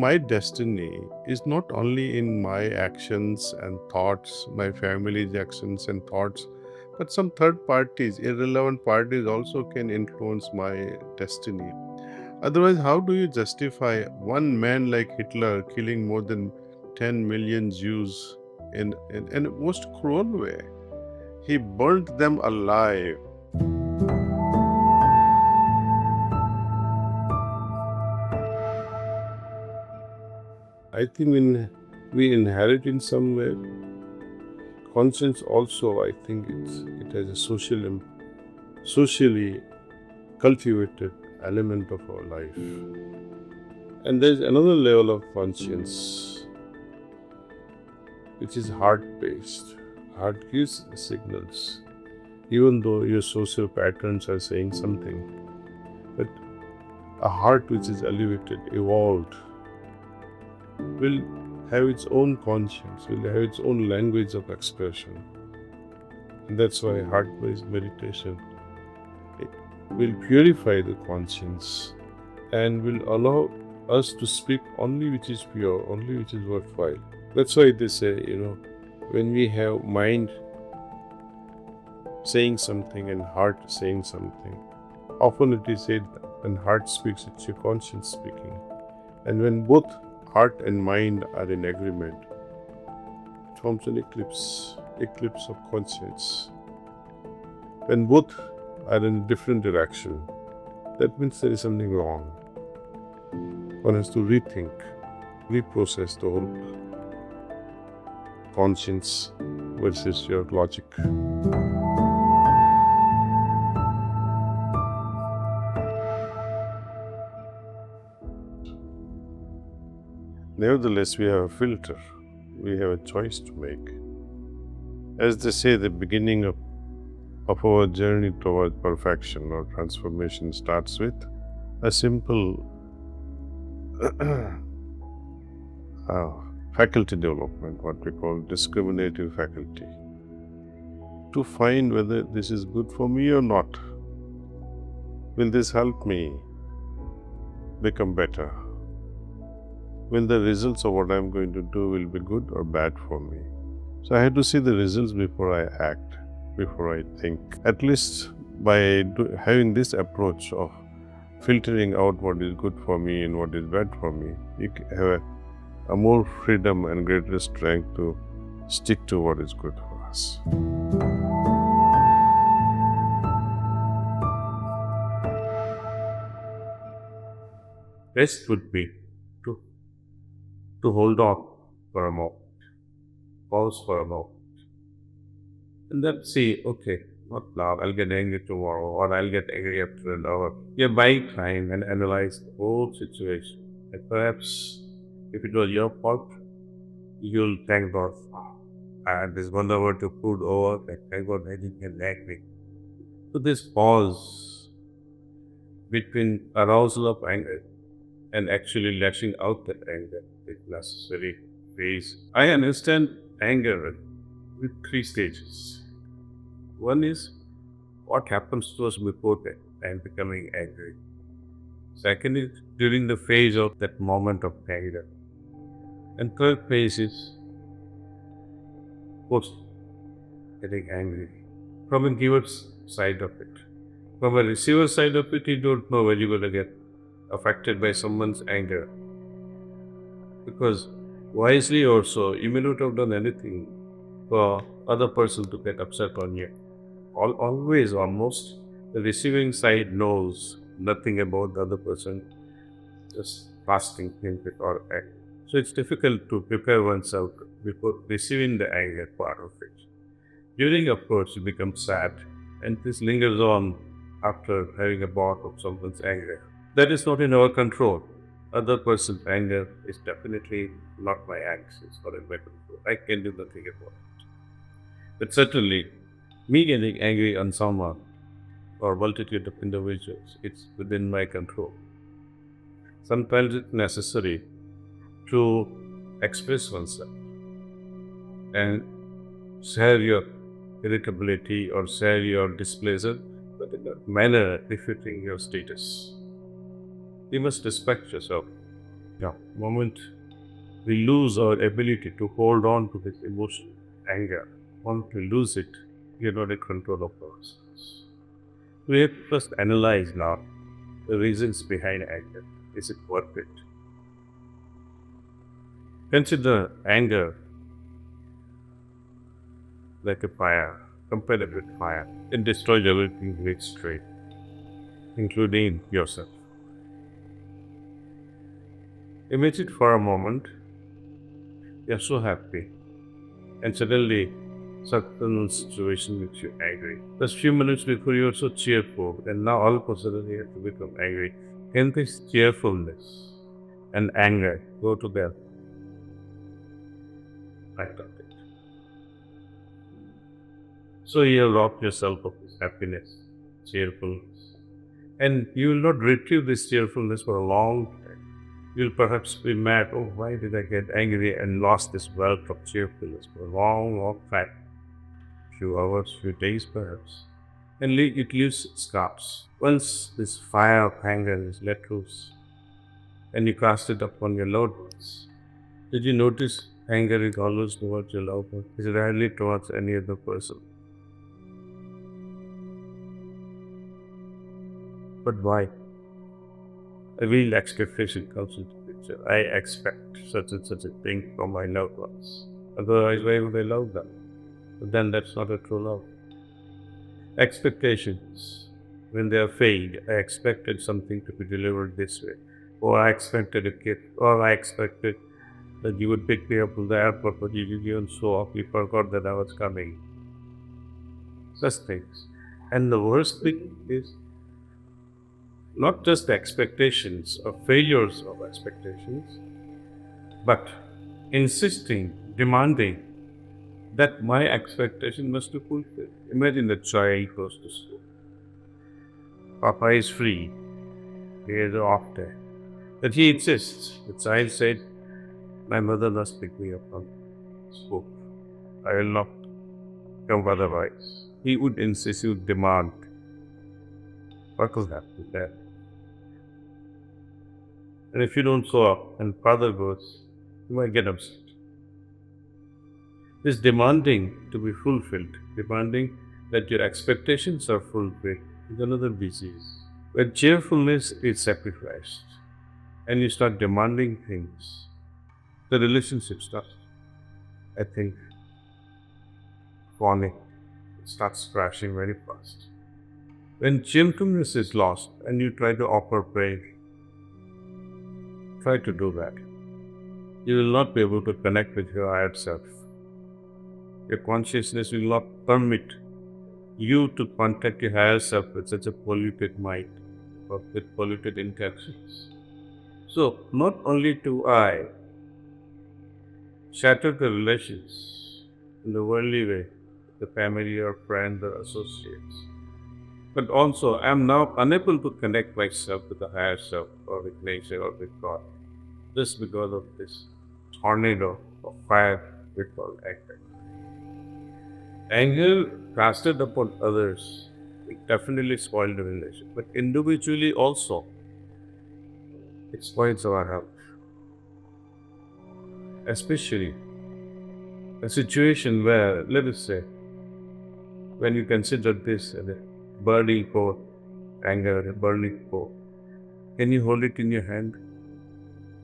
my destiny is not only in my actions and thoughts, my family's actions and thoughts, but some third parties, irrelevant parties also can influence my destiny. Otherwise, how do you justify one man like Hitler killing more than 10 million Jews in a most cruel way? He burnt them alive. I think when we inherit in some way, conscience also, I think it has a socially cultivated element of our life. And there's another level of conscience, which is heart-based. Heart gives signals, even though your social patterns are saying something. But a heart which is elevated, evolved, will have its own conscience, will have its own language of expression. And that's why heart-based meditation will purify the conscience and will allow us to speak only which is pure, only which is worthwhile. That's why they say, when we have mind saying something and heart saying something, often it is said when heart speaks, it's your conscience speaking. And when both heart and mind are in agreement, it forms an eclipse of conscience. When both are in a different direction, that means there is something wrong. One has to rethink, reprocess the whole conscience versus your logic. Nevertheless, we have a filter. We have a choice to make. As they say, the beginning of our journey towards perfection or transformation starts with a simple faculty development, what we call discriminative faculty, to find whether this is good for me or not. Will this help me become better? Will the results of what I'm going to do will be good or bad for me? So I have to see the results before I act, before I think. At least by having this approach of filtering out what is good for me and what is bad for me, you have a more freedom and greater strength to stick to what is good for us. Best would be to hold on for a moment, pause for a moment, and then see, okay, not now, I'll get angry tomorrow, or I'll get angry after an hour. You're buying time and analyze the whole situation. And perhaps if it was your fault, you'll thank God. And this 1 hour to food over, like thank God I didn't get angry. So this pause between arousal of anger and actually lashing out that anger is necessary phase. I understand anger with 3 stages. One is what happens to us before that and becoming angry. Second is during the phase of that moment of anger. And third phase is post getting angry. From a giver's side of it. From a receiver's side of it, you don't know when you're going to get affected by someone's anger. Because wisely or so, you may not have done anything for other person to get upset on you. Always, almost, the receiving side knows nothing about the other person, just casting things or act. So it's difficult to prepare oneself before receiving the anger part of it. During, of course, you become sad, and this lingers on after having a bout of someone's anger. That is not in our control. Other person's anger is definitely not my actions or in my control. I can do nothing about it. But certainly, me getting angry on someone or multitude of individuals, it's within my control. Sometimes it's necessary to express oneself and share your irritability or share your displeasure, but in a manner befitting your status. You must respect yourself. down, the moment we lose our ability to hold on to this emotion, anger, once we lose it, we are not in control of ourselves. We have to first analyze now the reasons behind anger. Is it worth it? Consider anger like a fire. Compare it with fire. It destroys everything very straight, including yourself. Imagine for a moment, you're so happy, and suddenly certain situation makes you angry. Just few minutes before you were so cheerful, and now all of a sudden you have to become angry. Can this cheerfulness and anger go together? I doubt it. So you have robbed yourself of this happiness, cheerfulness, and you will not retrieve this cheerfulness for a long time. You'll perhaps be mad, oh, why did I get angry and lost this wealth of cheerfulness for a long, long time? Few hours, few days perhaps. And it leaves scars. Once this fire of anger is let loose, and you cast it upon your loved ones, did you notice anger is always towards your loved ones? It's rarely towards any other person. But why? A real expectation comes into the picture. I expect such and such a thing from my loved ones. Otherwise, why would I love them? But then that's not a true love. Expectations, when they are failed, I expected something to be delivered this way, or I expected a gift, or I expected that you would pick me up from the airport, but you didn't even show up. You forgot that I was coming. Such things. And the worst thing is, not just the expectations or failures of expectations, but insisting, demanding that my expectation must be fulfilled. Imagine the child goes to school. Papa is free. He is off day. But he insists. The child said, my mother must pick me up from school. I will not come otherwise. He would insist, he would demand. What will happen there? And if you don't show up and father goes, you might get upset. This demanding to be fulfilled, demanding that your expectations are fulfilled, is another disease. When cheerfulness is sacrificed and you start demanding things, the relationship starts, I think, falling. It starts crashing very fast. When cheerfulness is lost and you try to offer praise, try to do that. You will not be able to connect with your higher self. Your consciousness will not permit you to contact your higher self with such a polluted mind or with polluted intentions. So, not only do I shatter the relations in the worldly way, the family or friends or associates, but also I am now unable to connect myself with the higher self or with nature or with God. Just because of this tornado of fire we call anger. Anger casted upon others will definitely spoil the relation, but individually also it spoils our health. Especially a situation where, let us say, when you consider this a burning coal, anger, a burning coal, can you hold it in your hand?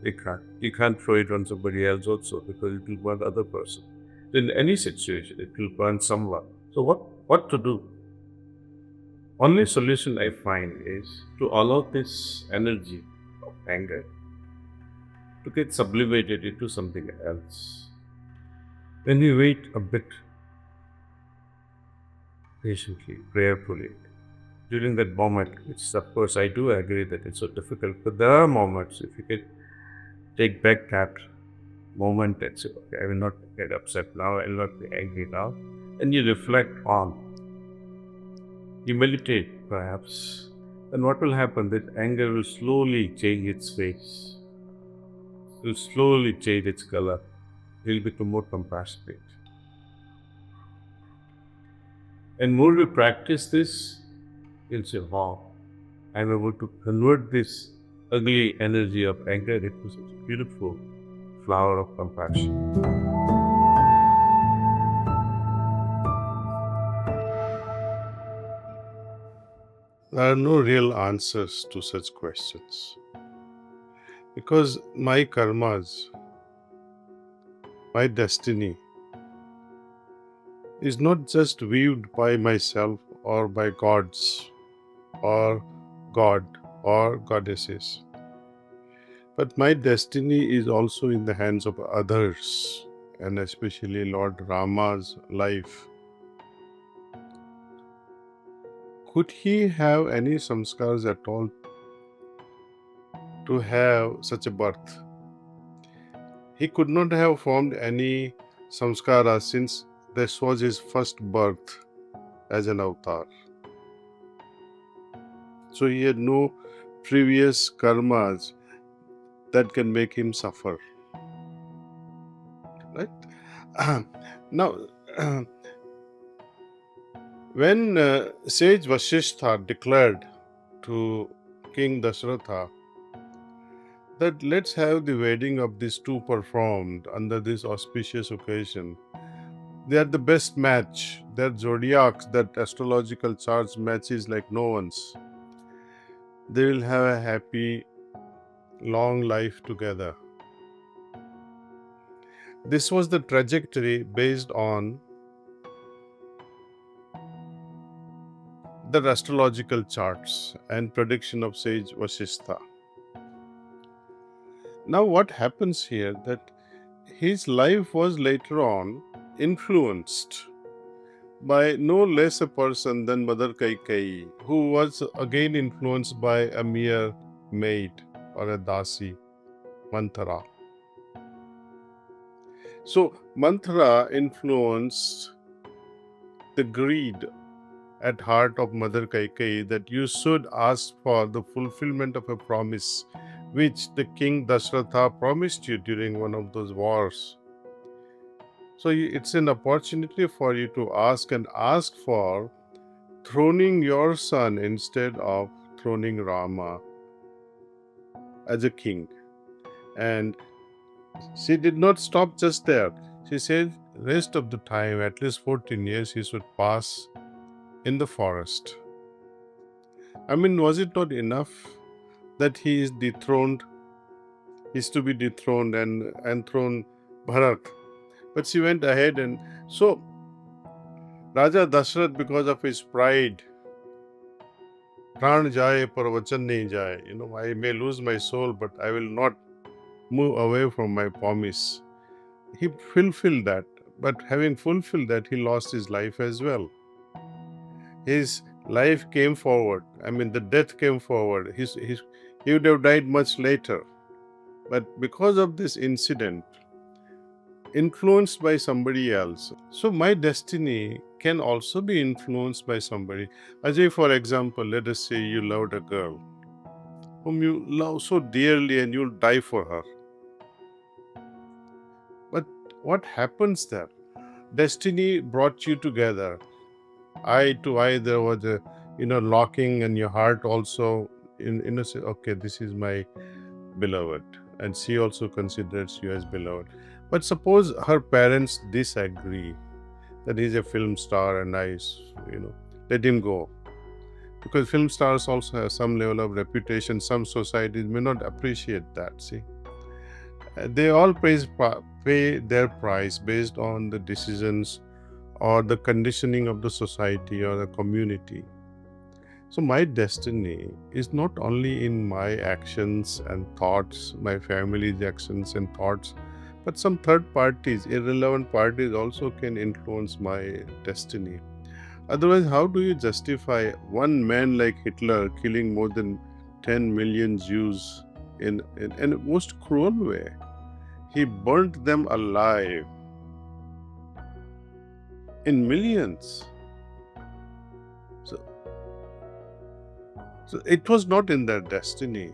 You can't. You can't throw it on somebody else also because it will burn the other person. In any situation, it will burn someone. So what to do? Only solution I find is to allow this energy of anger to get sublimated into something else. When you wait a bit patiently, prayerfully, during that moment, which of course I do agree that it's so difficult, but there are moments, if you can take back that moment and say, okay, I will not get upset now, I will not be angry now, and you reflect on, you meditate perhaps, then what will happen? That anger will slowly change its face, it will slowly change its color, it will become more compassionate. And more we practice this, you'll say, wow, I'm able to convert this ugly energy of anger into such a beautiful flower of compassion. There are no real answers to such questions because my karmas, my destiny, is not just viewed by myself or by gods or God or goddesses, but my destiny is also in the hands of others, and especially Lord Rama's life. Could he have any samskars at all to have such a birth? He could not have formed any samskara since this was his first birth as an avatar. So he had no previous karmas that can make him suffer. Right? Now, when sage Vasishtha declared to King Dasharatha that let's have the wedding of these two performed under this auspicious occasion, they are the best match. Their zodiacs, that astrological charts matches like no one's. They will have a happy, long life together. This was the trajectory based on the astrological charts and prediction of sage Vasishtha. Now what happens here that his life was later on influenced by no less a person than Mother Kaikeyi, who was again influenced by a mere maid or a dasi, Manthara. So Manthara influenced the greed at heart of Mother Kaikeyi that you should ask for the fulfillment of a promise which the king Dasharatha promised you during one of those wars. So it's an opportunity for you to ask and ask for throning your son instead of throning Rama as a king. And she did not stop just there. She said rest of the time, at least 14 years, he should pass in the forest. I mean, was it not enough that he is dethroned, is to be dethroned and thrown Bharat? But she went ahead, and so Raja Dashrath, because of his pride, pran jaye par vachan nahi jaye. I may lose my soul, but I will not move away from my promise. He fulfilled that, but having fulfilled that, he lost his life as well. His life came forward. I mean, the death came forward. He would have died much later. But because of this incident, influenced by somebody else. So my destiny can also be influenced by somebody. Ajay, for example, let us say you loved a girl whom you love so dearly and you'll die for her. But what happens there? Destiny brought you together. Eye to eye, there was a locking, and your heart also say, okay, this is my beloved, and she also considers you as beloved. But suppose her parents disagree that he's a film star and let him go. Because film stars also have some level of reputation. Some societies may not appreciate that, see. They all pay their price based on the decisions or the conditioning of the society or the community. So my destiny is not only in my actions and thoughts, my family's actions and thoughts, but some third parties, irrelevant parties also can influence my destiny. Otherwise, how do you justify one man like Hitler killing more than 10 million Jews in a most cruel way? He burnt them alive in millions. So it was not in their destiny.